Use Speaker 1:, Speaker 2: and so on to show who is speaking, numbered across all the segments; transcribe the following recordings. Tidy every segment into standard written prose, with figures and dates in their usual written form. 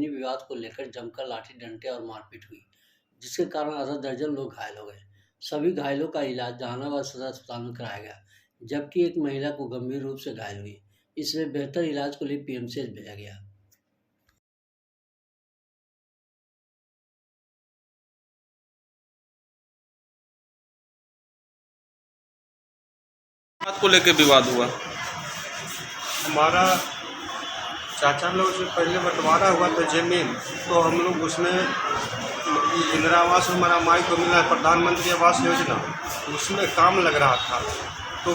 Speaker 1: जमीनी विवाद को लेकर जमकर लाठी डंडे और मारपीट हुई, जिसके कारण आधा दर्जन लोग घायल हो गए। सभी घायलों का इलाज जहानाबाद सदर अस्पताल में कराया गया, जबकि एक महिला को गंभीर रूप से घायल हुई, इसलिए बेहतर इलाज के लिए पीएमसीएच भेजा गया।
Speaker 2: बात को लेकर विवाद हुआ।
Speaker 3: हमारा चाचा लोग से पहले बंटवारा हुआ था जमीन, तो हम लोग उसमें इंदिरा आवास हमारा माई को मिला, प्रधानमंत्री आवास योजना, उसमें काम लग रहा था। तो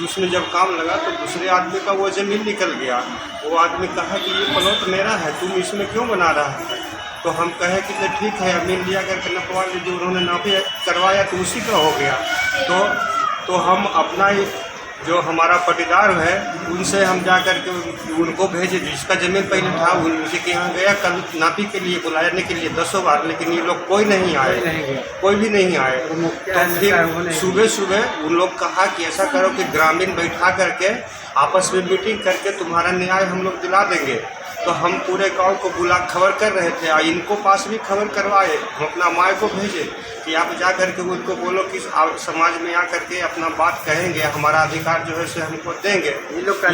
Speaker 3: उसमें जब काम लगा तो दूसरे आदमी का वो ज़मीन निकल गया। वो आदमी कहा कि ये प्लॉट मेरा है, तुम इसमें क्यों बना रहा है? तो हम कहे कि तो ठीक है, अमीन लिया करके नपवा लीजिए। उन्होंने नापी करवाया तो उसी का हो गया। तो हम अपना ही जो हमारा पटीदार है उनसे हम जा कर के उनको भेजे, जिसका ज़मीन पहले था उनके के यहाँ गया, कल नापी के लिए बुलाने के लिए 10 बार, लेकिन ये लोग कोई नहीं आए, कोई भी नहीं आए। तो फिर सुबह सुबह उन लोग कहा कि ऐसा करो कि ग्रामीण बैठा करके आपस में मीटिंग करके तुम्हारा न्याय हम लोग दिला देंगे। तो हम पूरे गांव को बुला खबर कर रहे थे, इनको पास भी खबर करवाए। हम अपना माँ को भेजे कि आप जा करके उनको बोलो कि समाज में आ करके अपना बात कहेंगे, हमारा अधिकार जो है से हमको देंगे।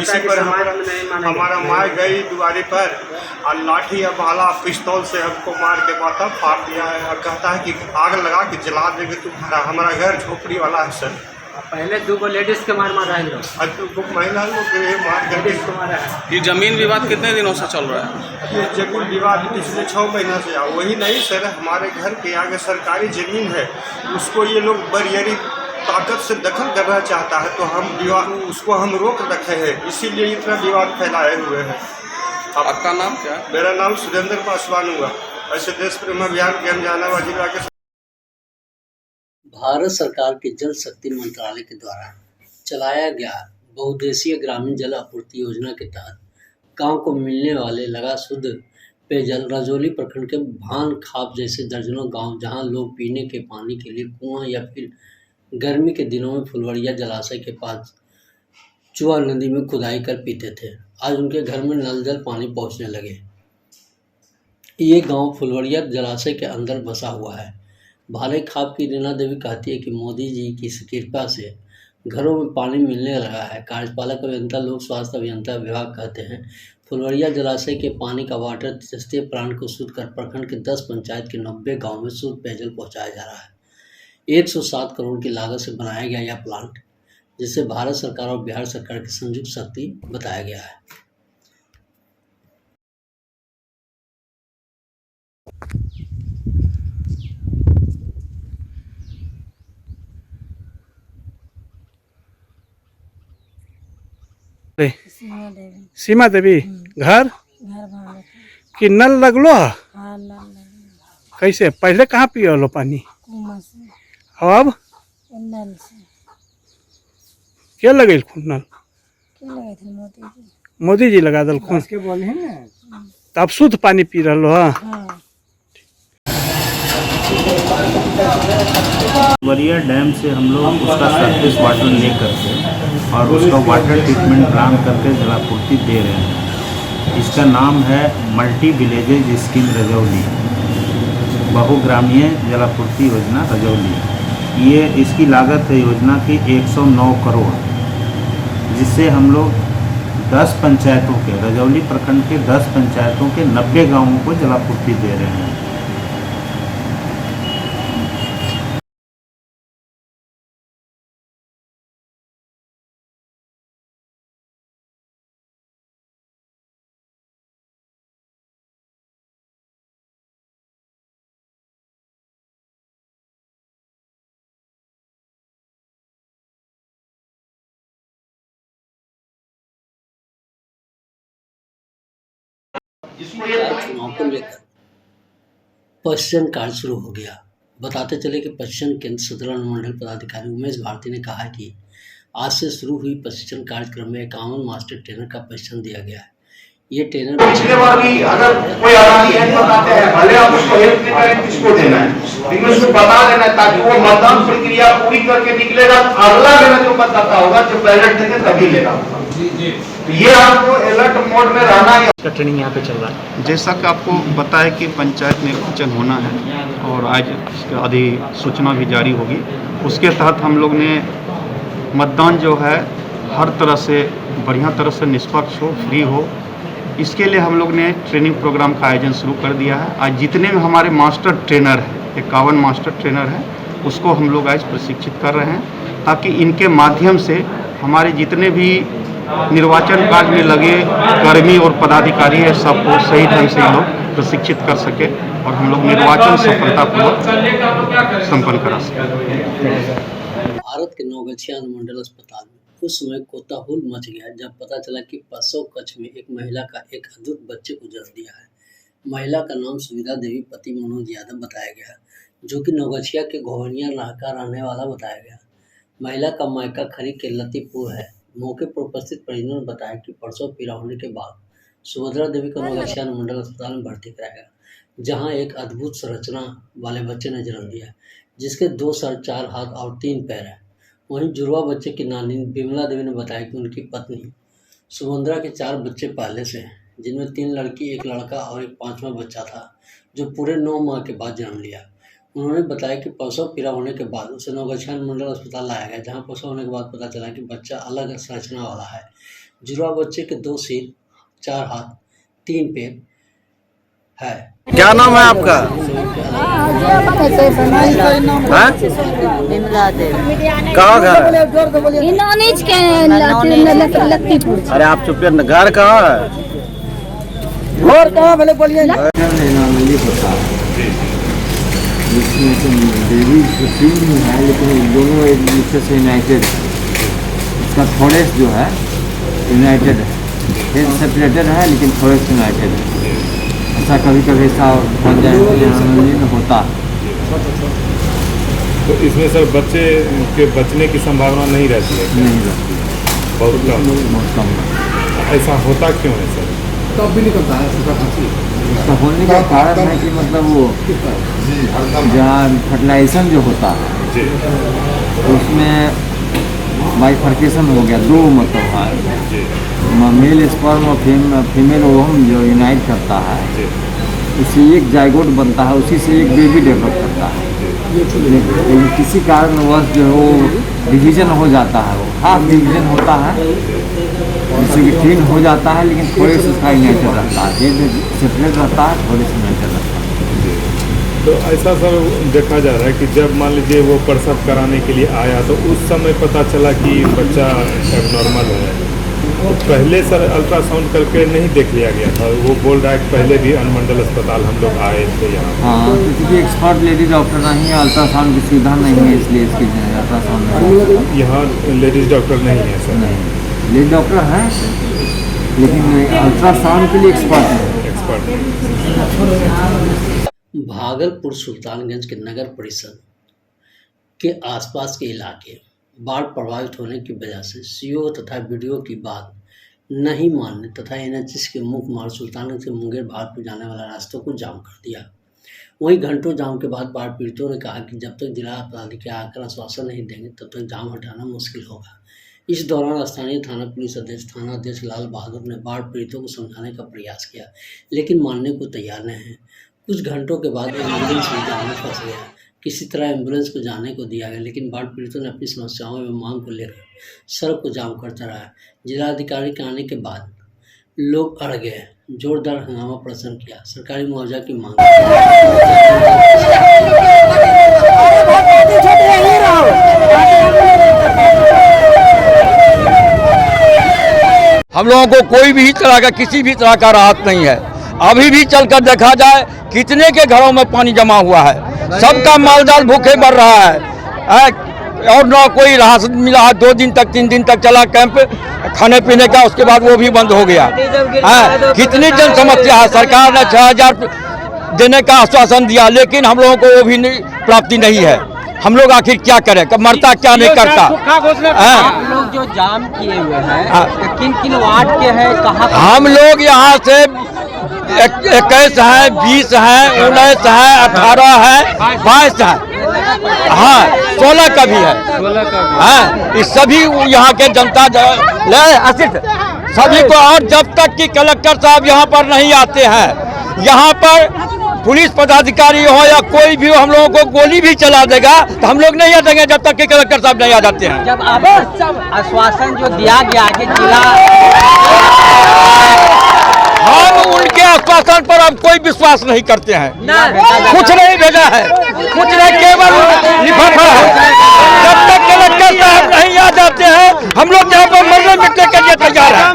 Speaker 3: इसी पर हमारा माँ गई दुआरे पर और लाठी या भाला पिस्तौल से हमको मार के माथा फाड़ दिया है और कहता है कि आग लगा के जला देंगे तुम्हारा। हमारा घर झोपड़ी वाला है सर।
Speaker 4: पहले 2 लेडीज के मार रहा है लोग,
Speaker 3: महिला लोग मार
Speaker 4: मारा है।
Speaker 2: ये जमीन विवाद कितने दिनों से चल रहा है?
Speaker 3: ये जमीन विवाद पिछले 6 महीना से वही नहीं सर, हमारे घर के आगे सरकारी ज़मीन है, उसको ये लोग बरियारी ताकत से दखल करना चाहता है। तो हम विवाद उसको हम रोक रखे हैं, इसीलिए इतना विवाद फैलाए हुए हैं।
Speaker 2: आपका नाम क्या?
Speaker 3: मेरा नाम सुरेंद्र पासवान हुआ। ऐसे देश प्रेम अभियान के हम जहानाबाद जिला के
Speaker 1: भारत सरकार के जल शक्ति मंत्रालय के द्वारा चलाया गया बहुउद्देशीय ग्रामीण जल आपूर्ति योजना के तहत गांव को मिलने वाले लगा शुद्ध पेयजल रजौली प्रखंड के भान खाप जैसे दर्जनों गांव, जहां लोग पीने के पानी के लिए कुआं या फिर गर्मी के दिनों में फुलवड़िया जलाशय के पास चुआ नदी में खुदाई कर पीते थे, आज उनके घर में नल जल पानी पहुंचने लगे। ये गांव फुलवड़िया जलाशय के अंदर बसा हुआ है। भाले खाप की रीना देवी कहती है कि मोदी जी की कृपा से घरों में पानी मिलने लगा है। कार्यपालक अभियंता लोक स्वास्थ्य अभियंता विभाग कहते हैं फुलवड़िया जलाशय के पानी का वाटर तटीय प्लांट को शुद्ध कर प्रखंड के 10 पंचायत के 90 गाँव में शुद्ध पेयजल पहुँचाया जा रहा है। 107 करोड़ की लागत से बनाया गया यह प्लांट, जिसे भारत सरकार और बिहार सरकार की संयुक्त शक्ति बताया गया है।
Speaker 5: सीमा देवी घर कि नल लगलो है?
Speaker 6: हाँ, नल
Speaker 5: कैसे पहले कहाँ पियो पानी?
Speaker 6: कुआं से,
Speaker 5: अब
Speaker 6: नल से।
Speaker 5: क्या लगे नल?
Speaker 6: क्या लगे थे मोदी जी?
Speaker 5: मोदी जी लगा दल खून के बोले हैं ना, तब शुद्ध पानी पी रहा है।
Speaker 6: हाँ।
Speaker 7: वरिया डैम से हम लोग उसका सरफेस वाटर ले करके और उसका वाटर ट्रीटमेंट प्लान करके जलापूर्ति दे रहे हैं। इसका नाम है मल्टी विलेजेज स्कीम रजौली, बहुग्रामीय जलापूर्ति योजना रजौली। ये इसकी लागत है योजना की 109 करोड़, जिससे हम लोग 10 पंचायतों के रजौली प्रखंड के 10 पंचायतों के 90 गाँवों को जलापूर्ति दे रहे हैं।
Speaker 1: चुनाव को लेकर प्रशिक्षण कार्य शुरू हो गया। बताते चले कि प्रशिक्षण केंद्र सदर अनुमंडल पदाधिकारी उमेश भारती ने कहा कि आज से शुरू हुई प्रशिक्षण कार्यक्रम में 51 मास्टर ट्रेनर का प्रशिक्षण दिया गया है। ये ट्रेनर
Speaker 8: पिछले बार भी अगर कोई आगामी है बताते हैं, भले आप उसको हेल्प नहीं करें, किसको देना है, लेकिन उसको बता देना है ताकि वो मतदान प्रक्रिया पूरी करके निकलेगा। अगला मेरा जो मतदाता होगा जो बैलेट देंगे तभी लेगा। तो ये आपको अलर्ट मोड में रहना है।
Speaker 4: का ट्रेनिंग यहाँ पे चल रहा है।
Speaker 7: जैसा कि आपको बताया कि पंचायत निर्वाचन होना है और आज इसका अधिसूचना भी जारी होगी, उसके तहत हम लोग ने मतदान जो है हर तरह से बढ़िया तरह से निष्पक्ष हो, फ्री हो, इसके लिए हम लोग ने ट्रेनिंग प्रोग्राम का आयोजन शुरू कर दिया है। आज जितने भी हमारे मास्टर ट्रेनर हैं, 51 मास्टर ट्रेनर हैं, उसको हम लोग आज प्रशिक्षित कर रहे हैं ताकि इनके माध्यम से हमारे जितने भी निर्वाचन कार्य में लगे कर्मी और पदाधिकारी है सबको सही ढंग से लोग प्रशिक्षित कर सके और हम लोग निर्वाचन सफलतापूर्वक संपन्न करा सकें।
Speaker 1: भारत के नवगछिया अनुमंडल अस्पताल में उस समय कोताहल मच गया जब पता चला कि प्रसव कक्ष में एक महिला का एक अद्भुत बच्चे को जन्म दिया है। महिला का नाम सुविधा देवी पति मनोज यादव बताया गया, जो कि नवगछिया के घोवनिया का रहने वाला बताया गया। महिला का मायका खरी के लतीपुर है। मौके पर उपस्थित परिजनों ने बताया कि प्रसव पीड़ा होने के बाद सुभद्रा देवी को नवगछिया अनुमंडल अस्पताल में भर्ती कराया गया, जहां एक अद्भुत संरचना वाले बच्चे ने जन्म दिया, जिसके 2 सर, 4 हाथ और 3 पैर हैं। वहीं जुड़वा बच्चे की नानी बिमला देवी ने बताया कि उनकी पत्नी सुभद्रा के 4 बच्चे पहले से हैं, जिनमें 3 लड़की, 1 लड़का और एक 5वां बच्चा था, जो पूरे 9 माह के बाद जन्म लिया। उन्होंने बताया कि प्रसव पीड़ा होने के बाद उसे नवगछिया अनुमंडल अस्पताल लाया गया, जहां प्रसव होने के बाद पता चला कि बच्चा अलग संरचना वाला है। जुड़वा बच्चे के 2 सिर, 4 हाथ, 3 पैर है।
Speaker 2: क्या नाम है आपका? कहाँ घर है? अरे आप चुप कर, घर कहाँ है?
Speaker 5: और कहाँ भले बोलिए ना।
Speaker 9: इसमें तो देवी तो 3 ही है, लेकिन दोनों एक दूसरे से यूनाइटेड है। इसका थोरेस जो है यूनाइटेड है, हेड सेपरेटेड है लेकिन थोरेस यूनाइटेड है। ऐसा कभी कभी ऐसा बन जाए होता है।
Speaker 10: तो इसमें सर बच्चे के बचने की संभावना नहीं रहती है?
Speaker 9: नहीं रहती,
Speaker 10: बहुत कम। ऐसा होता क्यों है सर?
Speaker 9: तब भी निकलता है। इसका होने का कारण है कि मतलब वो जहाँ फर्टिलाइजेशन जो होता है उसमें बाइफर्केशन हो गया, 2 मतलब है, मेल स्पर्म और फीमेल ओवम जो यूनाइट करता है, उससे एक जाइगोट बनता है, उसी से एक बेबी डेवलप करता है। लेकिन किसी कारणवश जो है वो डिवीज़न हो जाता है, वो हाफ डिवीज़न होता है, जिससे कि 3 हो जाता है, लेकिन थोड़े से उसका यूनाइटेड रहता है, सेपरेट रहता है, थोड़े से यूनाइटेड रहता है।
Speaker 10: तो ऐसा सर देखा जा रहा है कि जब मान लीजिए वो प्रसव कराने के लिए आया तो उस समय पता चला कि बच्चा एबनॉर्मल है, तो पहले सर अल्ट्रासाउंड करके नहीं देख लिया गया था? वो बोल रहा है कि पहले भी अनुमंडल अस्पताल हम लोग आए थे यहाँ।
Speaker 9: हाँ, क्योंकि एक्सपर्ट लेडी डॉक्टर नहीं है, अल्ट्रासाउंड की सुविधा नहीं है, इसलिए इसकी अल्ट्रासाउंड
Speaker 10: यहाँ लेडीज डॉक्टर नहीं है सर?
Speaker 9: नहीं, लेडी डॉक्टर है लेकिन अल्ट्रासाउंड के लिए एक्सपर्ट है।
Speaker 1: भागलपुर सुल्तानगंज के नगर परिषद के आसपास के इलाके बाढ़ प्रभावित होने की वजह से सीओ तथा बीडीओ की बात नहीं मानने तथा एनएचएस के मुख्य मार्ग सुल्तानगंज से मुंगेर भागलपुर जाने वाला रास्तों को जाम कर दिया। वहीं घंटों जाम के बाद बाढ़ पीड़ितों ने कहा कि जब तक जिला पदाधिकारी आकर आश्वासन नहीं देंगे तब तक जाम हटाना मुश्किल होगा। इस दौरान स्थानीय थाना पुलिस अध्यक्ष थाना अध्यक्ष लाल बहादुर ने बाढ़ पीड़ितों को समझाने का प्रयास किया, लेकिन मानने को तैयार नहीं है। कुछ घंटों के बाद एम्बुलेंस भी जाम में फंस गया। किसी तरह एम्बुलेंस को जाने को दिया गया, लेकिन बाढ़ पीड़ितों ने अपनी समस्याओं एवं मांग को लेकर सड़क को जाम करता रहा। जिलाधिकारी के आने के बाद लोग अड़ गए, जोरदार हंगामा प्रदर्शन किया, सरकारी मुआवजा की मांग।
Speaker 11: हम लोगों को कोई भी तरह का किसी भी तरह का राहत नहीं है। अभी भी चलकर देखा जाए कितने के घरों में पानी जमा हुआ है, सबका मालजाल भूखे मर रहा है और न कोई राहत मिला है। 2 दिन तक 3 दिन तक चला कैंप खाने पीने का, उसके बाद वो भी बंद हो गया है। कितनी जन समस्या है। सरकार ने 6000 देने का आश्वासन दिया, लेकिन हम लोगों को वो भी प्राप्ति नहीं है। हम लोग आखिर क्या करें, मरता क्या नहीं करता।
Speaker 4: आप लोग जो जाम किए हुए हैं किन किन वार्ड के हैं, कहाँ?
Speaker 11: हम लोग यहाँ से 21 है, 20 है, 19 है, 18 है, 22 है, हाँ 16 का भी है। हाँ, इस सभी यहाँ के जनता सभी को। और जब तक कि कलेक्टर साहब यहाँ पर नहीं आते हैं, यहाँ पर पुलिस पदाधिकारी हो या कोई भी हो, हम लोगों को गोली भी चला देगा तो हम लोग नहीं हटेंगे जब तक कि कलेक्टर साहब नहीं आ जाते हैं।
Speaker 4: जब अब आश्वासन जो दिया गया कि जिला,
Speaker 11: हम उनके आश्वासन पर अब कोई विश्वास नहीं करते हैं। कुछ नहीं भेजा है, कुछ नहीं, केवल लिफाफा है। जब तक कलेक्टर साहब नहीं आ जाते हैं हम लोग यहाँ पर मरने मिटने के लिए तैयार हैं।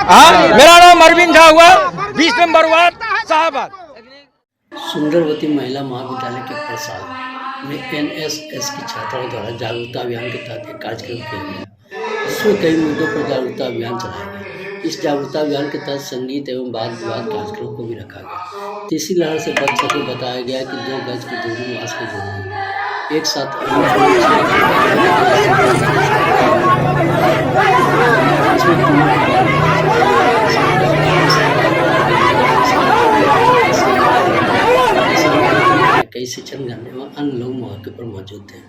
Speaker 11: हाँ, मेरा नाम अरविंद झा हुआ, 20 नंबर वार्ड शाहबाद।
Speaker 1: सुंदरवती महिला महाविद्यालय के प्रसाद में NSS की छात्राओं द्वारा जागरूकता अभियान के तहत एक कार्यक्रम किया गया, जिसमें कई मुद्दों पर जागरूकता अभियान चलाया गया। इस जागरूकता अभियान के तहत संगीत एवं वाद विवाद कार्यक्रम को भी रखा गया। तीसरी लहर से बच सके बताया गया कि 2 गज की दूरी, मास्क की जरूरी, एक साथ कई शिक्षण करने व अन्य लोग मौके पर मौजूद थे।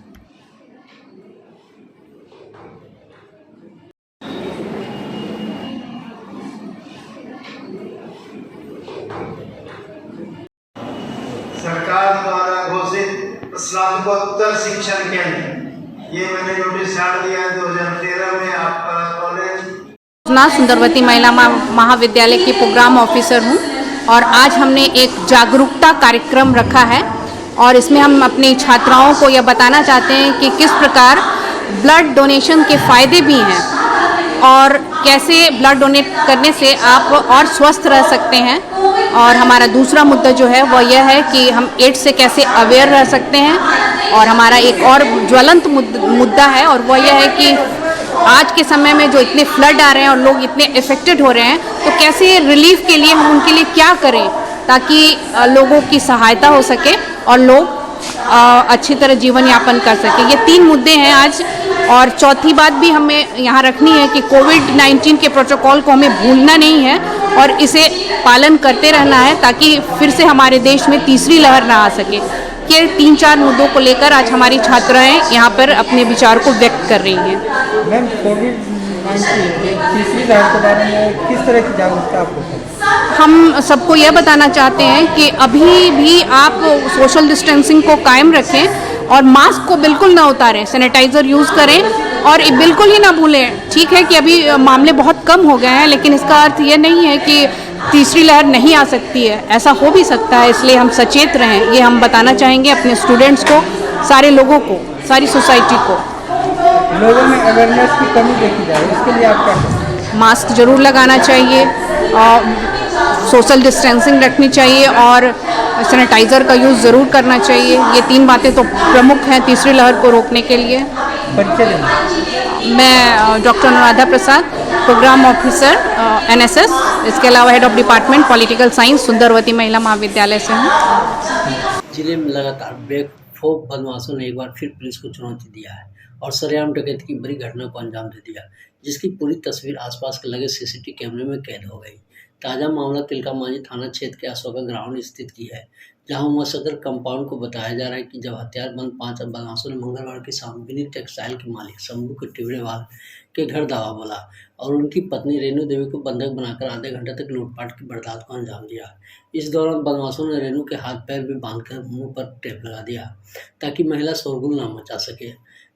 Speaker 8: सरकार द्वारा घोषित स्नातकोत्तर शिक्षण केंद्र, ये मैंने नोटिस चार्ट दिया है 2013 में आपका कॉलेज।
Speaker 12: सुंदरवती महिला महाविद्यालय की प्रोग्राम ऑफिसर हूँ और आज हमने एक जागरूकता कार्यक्रम रखा है और इसमें हम अपनी छात्राओं को यह बताना चाहते हैं कि किस प्रकार ब्लड डोनेशन के फ़ायदे भी हैं और कैसे ब्लड डोनेट करने से आप और स्वस्थ रह सकते हैं। और हमारा दूसरा मुद्दा जो है वह यह है कि हम एड्स से कैसे अवेयर रह सकते हैं। और हमारा एक और ज्वलंत मुद्दा है और वह यह है कि आज के समय में जो इतने फ्लड आ रहे हैं और लोग इतने इफेक्टेड हो रहे हैं, तो कैसे रिलीफ के लिए हम उनके लिए क्या करें ताकि लोगों की सहायता हो सके और लोग अच्छी तरह जीवन यापन कर सके। ये 3 मुद्दे हैं आज। और चौथी बात भी हमें यहाँ रखनी है कि कोविड-19 के प्रोटोकॉल को हमें भूलना नहीं है और इसे पालन करते रहना है ताकि फिर से हमारे देश में तीसरी लहर ना आ सके। ये 3-4 मुद्दों को लेकर आज हमारी छात्राएं यहाँ पर अपने विचार को व्यक्त कर रही हैं।
Speaker 4: मैम, कोविड-19 तीसरी लहर के बारे में किस तरह की जागरूकता आपको है?
Speaker 12: हम सबको यह बताना चाहते हैं कि अभी भी आप सोशल डिस्टेंसिंग को कायम रखें और मास्क को बिल्कुल ना उतारें, सैनिटाइज़र यूज़ करें और बिल्कुल ही ना भूलें। ठीक है कि अभी मामले बहुत कम हो गए हैं, लेकिन इसका अर्थ ये नहीं है कि तीसरी लहर नहीं आ सकती है, ऐसा हो भी सकता है। इसलिए हम सचेत रहें, ये हम बताना चाहेंगे अपने स्टूडेंट्स को, सारे लोगों को, सारी सोसाइटी को।
Speaker 4: लोगों में अवेयरनेस की कमी देखी जाए, इसके लिए आप क्या करें?
Speaker 12: मास्क जरूर लगाना चाहिए और सोशल डिस्टेंसिंग रखनी चाहिए और सैनिटाइज़र का यूज़ ज़रूर करना चाहिए। ये 3 बातें तो प्रमुख हैं तीसरी लहर को रोकने के लिए। मैं doctor Anuradha Prasad, programme officer NSS, इसके अलावा head of department political science, Sundarwati Mahila Mahavidyalaya से हूँ।
Speaker 1: जिले में लगातार बेखौफ बदमाशों ने एक बार फिर पुलिस को चुनौती दिया है और सरेआम डकैती की बड़ी घटना को अंजाम दे दिया, जिसकी पूरी तस्वीर आसपास के लगे CCTV कैमरे में कैद हो गई। ताज़ा मामला तिलका मांझी थाना क्षेत्र के अशोका ग्राउंड स्थित की है, जहां उमा सदर कंपाउंड को बताया जा रहा है कि जब हथियारबंद 5 बदमाशों ने मंगलवार की शाम विनी टेक्सटाइल के मालिक शंभू के टिबड़ेवाल के घर धावा बोला और उनकी पत्नी रेणु देवी को बंधक बनाकर आधे घंटे तक लूटपाट की वारदात को अंजाम दिया। इस दौरान बदमाशों ने रेणु के हाथ पैर भी बांधकर मुंह पर टेप लगा दिया ताकि महिला शोरगुल न मचा सके।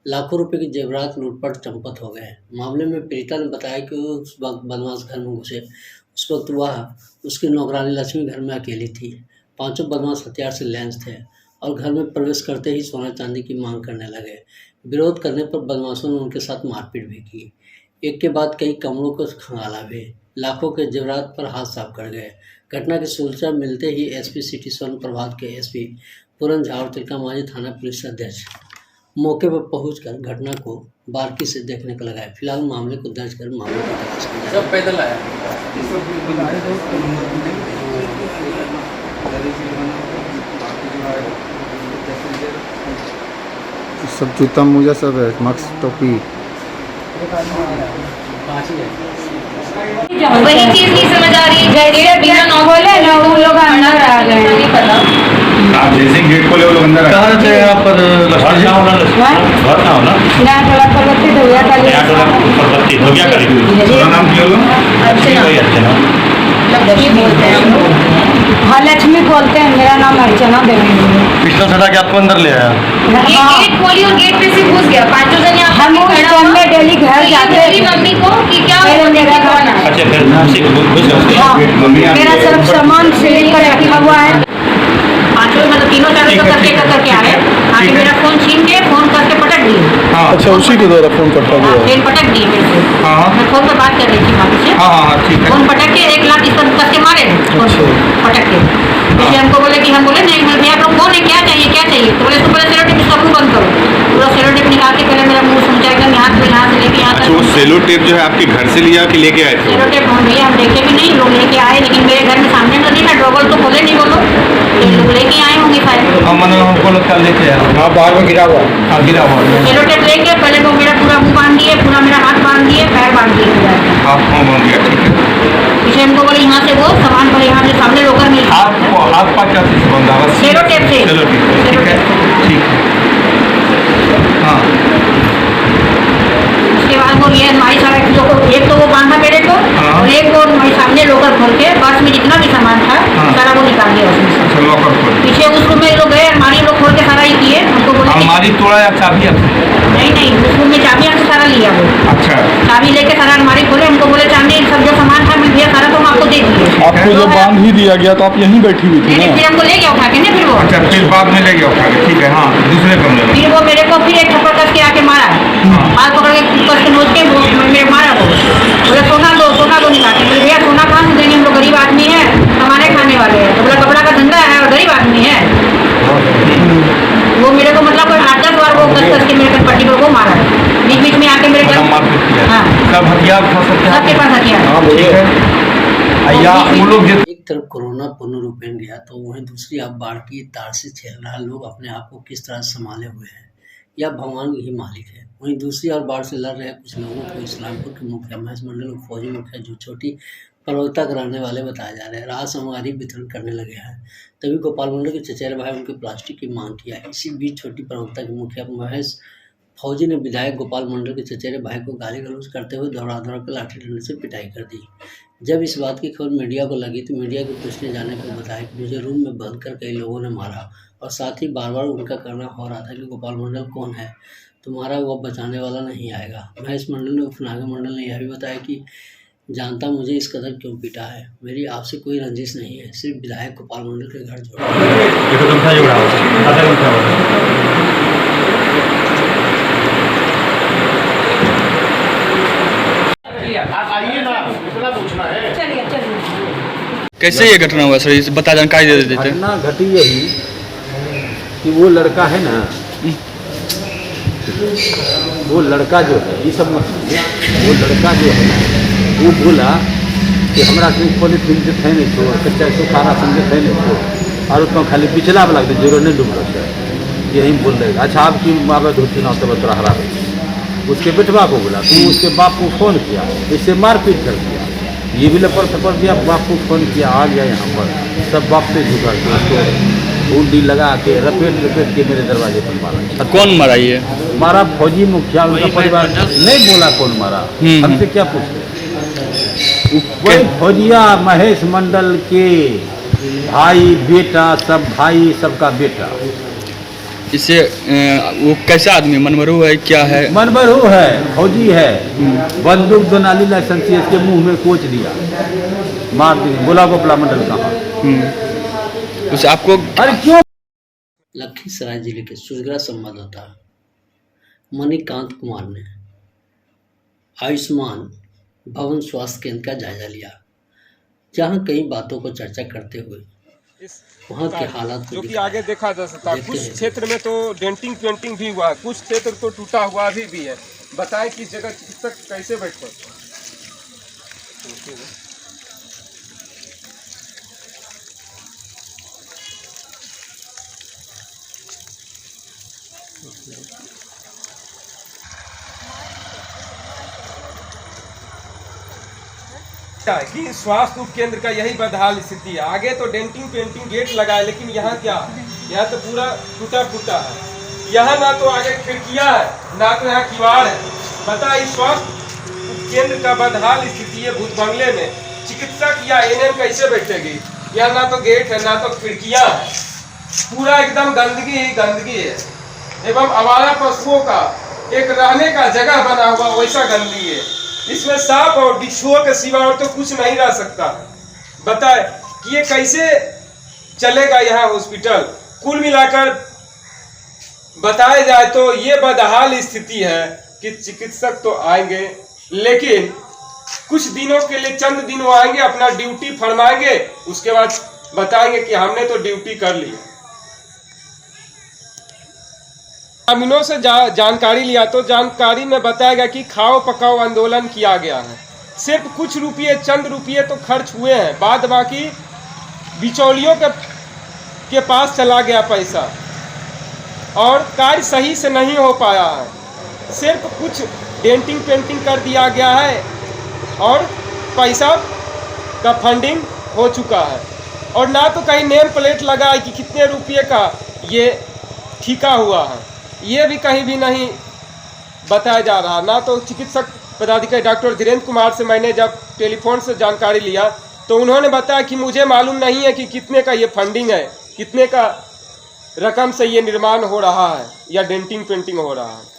Speaker 1: लाखों रुपए की जेवरात लूटपाट चंपत हो गए। मामले में पीड़िता ने बताया कि उस वक्त बदमाश घर में घुसे, उस वक्त वह उसकी नौकरानी लक्ष्मी घर में अकेली थी। 5 बदमाश हथियार से लैंस थे और घर में प्रवेश करते ही सोना चांदी की मांग करने लगे। विरोध करने पर बदमाशों ने उनके साथ मारपीट भी की। एक के बाद कई कमरों को खंगाला भी, लाखों के जेवरात पर हाथ साफ कर गए। घटना की सूचना मिलते ही SP सिटी स्वर्ण प्रभात के SP पूरन झा और तिलका मांझी थाना पुलिस अध्यक्ष मौके पर पहुंचकर घटना को बारीकी से देखने को लगाए। फिलहाल मामले को दर्ज कर मामले की तलाश की जा रही है।
Speaker 2: पैदल आया सब जूता मोजा सब है, मास्क टोपी।
Speaker 6: वही चीज नहीं समझ आ रही है, बिना नॉवल है ना, वो लोग अंदर आ गए, नहीं पता
Speaker 10: आप जैसे गेट खोले वो लोग अंदर कहाँ रहते हैं आप पर घर ना हो ना तो क्या करेंगे नाम क्या होगा
Speaker 6: हाँ लक्ष्मी बोलते हैं, मेरा नाम अर्चना देवी है।
Speaker 10: पिस्टल सटा के आपको अंदर ले आया
Speaker 12: गेट खोली और गेट पे से घुस गया। पांचों जने
Speaker 6: हम उस टाइम में डेली घर जाते
Speaker 12: मेरी मम्मी को कि क्या
Speaker 10: अच्छा फिर
Speaker 6: मेरा सब सामान सीलिंग पर रखा हुआ है।
Speaker 12: पांचों मतलब तीनों चारों करके आए, आके मेरा फोन छीन के फोन करके पटक दिए।
Speaker 10: अच्छा उसी के द्वारा फोन करता हुआ
Speaker 12: फोन पटक दिए मेरे से। मैं फोन पर बात कर रही थी मामी से।
Speaker 10: ठीक है
Speaker 12: फोन पटक के 1 लाख इस पर करके मारे पटक के। इसलिए हमको बोले कि हम बोले नहीं भैया आप लोग कौन है, क्या चाहिए तो बोले तुम बोले सेलो टेप इसका मुंह बंद करो। पूरा सेलो टेप निकाल के पहले मेरा मुंह समझा एकदम यहाँ से लेके यहाँ तक।
Speaker 10: वो सेलो टेप जो है आपके घर से लिया कि लेके आए थे?
Speaker 12: सेलो टेप भैया हम देखे भी नहीं, लोग लेके आए, लेकिन मेरे घर में सामने तो नहीं ना, ड्रॉबल तो खोले नहीं बोलो, लोग लेके आए होंगे शायद।
Speaker 10: मैंने हमको लगता लेके आया। हाँ बाहर में गिरा हुआ। गिरा हुआ
Speaker 12: सेलो टेप लेके पहले वो मेरा पूरा मुंह बांध दिए, पूरा मेरा हाथ बांध दिए, पैर बांध दिए।
Speaker 10: आप मुँह बांध दिया, ठीक है।
Speaker 12: इसे हमको बोले यहाँ से वो सामान पर यहाँ से सामने लोकर मिल
Speaker 10: हाथ पा क्या चीज़ बंधा हुआ?
Speaker 12: सेलो टेप से।
Speaker 10: सेलो टेप, ठीक है ठीक है। हाँ
Speaker 12: उसके बाद वो ये हमारी सारा एक तो वो बांधा मेरे को और एक वो हमारे सामने लोकर खोल के पर्स में जितना भी सामान था सारा वो निकाल दिया उसमें से।
Speaker 10: लॉकर खोल
Speaker 12: पीछे उस रूम में लोग गए, अलमारी लोग खोल के सारा ही किए। हमको बोले
Speaker 10: अलमारी तोड़ा या चाबी आपसे?
Speaker 12: नहीं उस रूम में चाबी हमसे सारा लिया वो।
Speaker 10: अच्छा
Speaker 12: चाबी लेके सारा अलमारी खोले, हमको बोले चांदी सब जो सामान था भैया सारा तो हम आपको दे दिए।
Speaker 10: आपको जब बांध ही दिया गया तो आप यहीं बैठी हुई थी
Speaker 12: फिर हमको ले गया उठा के ना फिर वो।
Speaker 10: अच्छा फिर बाद में ले गया उठा के, ठीक है। हाँ दूसरे कमरे में
Speaker 12: फिर वो मेरे को फिर एक थप्पड़ कस के आके मारा, हाथ पकड़ के कस के नोच के वो मेरे मारा वो। बोले सोना दो निकाल के। भैया सोना कहाँ से देंगे, हम लोग गरीब आदमी है, कमाने खाने वाले हैं। तो बोला कपड़ा का धंधा है और गरीब आदमी है। वो मेरे को मतलब 8-10 बार वो कस के मेरे पट्टी पर वो मारा, बीच में आके मेरे घर। हाँ
Speaker 10: सब हथियार
Speaker 12: सबके पास हथियार।
Speaker 1: एक तरफ कोरोना पूर्ण रूपेण गया तो वहीं दूसरी अब बाढ़ की तार से झेल रहा लोग अपने आप को किस तरह संभाले हुए हैं या भगवान ही मालिक है। वहीं दूसरी ओर बाढ़ से लड़ रहे कुछ लोगों को इस्लामपुर के मुखिया महेश मंडल और फौजी मुखिया जो छोटी प्रवक्ता कराने वाले बताए जा रहे हैं राहत सामग्री वितरण करने लगे हैं। तभी गोपाल मंडल के चचेरे भाई उनके प्लास्टिक की मांग किया है। इसी बीच छोटी प्रवक्ता के मुखिया महेश फौजी ने विधायक गोपाल मंडल के चचेरे भाई को गाली गलौज करते हुए दौड़ा कर लाठी डंडे से पिटाई कर दी। जब इस बात की खबर मीडिया को लगी तो मीडिया के पूछने जाने पर बताया कि मुझे रूम में बंद कर कई लोगों ने मारा और साथ ही बार बार उनका कहना हो रहा था कि गोपाल मंडल कौन है, तुम्हारा वो बचाने वाला नहीं आएगा। महेश मंडल ने उपनागर मंडल ने यह भी बताया कि जानता मुझे इस कदर क्यों पीटा है, मेरी आपसे कोई रंजिश नहीं है, सिर्फ विधायक गोपाल मंडल के घर
Speaker 13: कैसे ये घटना हुआ सर, इसे बता जानकारी दे देते।
Speaker 9: घटना घटी यही कि वो लड़का है ना, वो लड़का जो है ये सब मत, वो लड़का जो है वो बोला कि हमरा खोले फिल्म थे नहीं छो कच्चा सो खाना समझे थे नहीं छो और तो खाली पिछला वाला जोर नहीं डूब रहा है यही बोल रहे। अच्छा आपकी माँ धोती ना तब तोरा हरा उसके बेटवा को बोला तो उसके बाप को फ़ोन किया, इससे मारपीट कर दिया, ये भी लपर थपर दिया, बाप को फ़ोन किया, आ गया यहाँ पर सब बाप से झुका के उसको उंडी लगा के रपेट के मेरे दरवाजे पर मारा।
Speaker 13: कौन मारा ये?
Speaker 9: मारा फौजी मुखिया उनका परिवार नहीं बोला कौन मारा, हमसे क्या पूछ रहे। वही फौजिया महेश मंडल के भाई बेटा, सब भाई सबका बेटा।
Speaker 13: इसे वो कैसा आदमी, मनमरू है क्या है?
Speaker 9: मनमरू है, फौजी है, बंदूक दोनाली लाइसेंस इसके मुंह में कोच दिया, मार दी, बोला गोपाल मंडल कहाँ।
Speaker 13: उसे आपको
Speaker 9: अरे क्यों?
Speaker 1: लखीसराय जिले के सुजगरा संवाददाता मणिकांत कुमार ने आयुष्मान भवन स्वास्थ्य केंद्र का जायजा लिया, जहां कई बातों को चर्चा करते हुए वहाँ के हालात
Speaker 14: जो कि आगे देखा जा सकता है। कुछ क्षेत्र में तो डेंटिंग पेंटिंग भी हुआ है, कुछ क्षेत्र तो टूटा हुआ भी है। बताएं कि जगह चिकित्सक कैसे बैठ सकते हैं। कि स्वास्थ्य उप केंद्र का यही बदहाल स्थिति है। आगे तो डेंटिंग पेंटिंग गेट लगा है, लेकिन यहाँ क्या यहाँ तो पूरा टूटा फूटा है, यहाँ ना तो आगे खिड़कियाँ है, ना तो यहाँ किवाड़ है। बता, इस स्वास्थ्य केंद्र का बदहाल स्थिति है। भूत बंगले में चिकित्सक या एएनएम कैसे बैठेगी? यहाँ ना तो गेट है, ना तो खिड़कियाँ है, पूरा एकदम गंदगी ही गंदगी है। एवं आवारा पशुओं का एक रहने का जगह बना हुआ वैसा गंदगी है। इसमें सांप और बिच्छुओं के सिवा और तो कुछ नहीं रह सकता। बताए कि ये कैसे चलेगा यहाँ हॉस्पिटल? कुल मिलाकर बताया जाए तो ये बदहाल स्थिति है कि चिकित्सक तो आएंगे, लेकिन कुछ दिनों के लिए, चंद दिन वो आएंगे, अपना ड्यूटी फरमाएंगे, उसके बाद बताएंगे कि हमने तो ड्यूटी कर ली। ग्रामीणों से जानकारी लिया तो जानकारी में बताया गया कि खाओ पकाओ आंदोलन किया गया है। सिर्फ कुछ रुपये, चंद रुपये तो खर्च हुए हैं, बाद बाकी बिचौलियों के पास चला गया पैसा और कार्य सही से नहीं हो पाया है। सिर्फ कुछ डेंटिंग पेंटिंग कर दिया गया है और पैसा का फंडिंग हो चुका है, और ना तो कहीं नेम प्लेट लगा है कि कितने रुपये का ये ठिका हुआ है, ये भी कहीं भी नहीं बताया जा रहा। ना तो चिकित्सक पदाधिकारी डॉक्टर धीरेन्द्र कुमार से मैंने जब टेलीफोन से जानकारी लिया तो उन्होंने बताया कि मुझे मालूम नहीं है कि कितने का ये फंडिंग है, कितने का रकम से ये निर्माण हो रहा है या डेंटिंग पेंटिंग हो रहा है।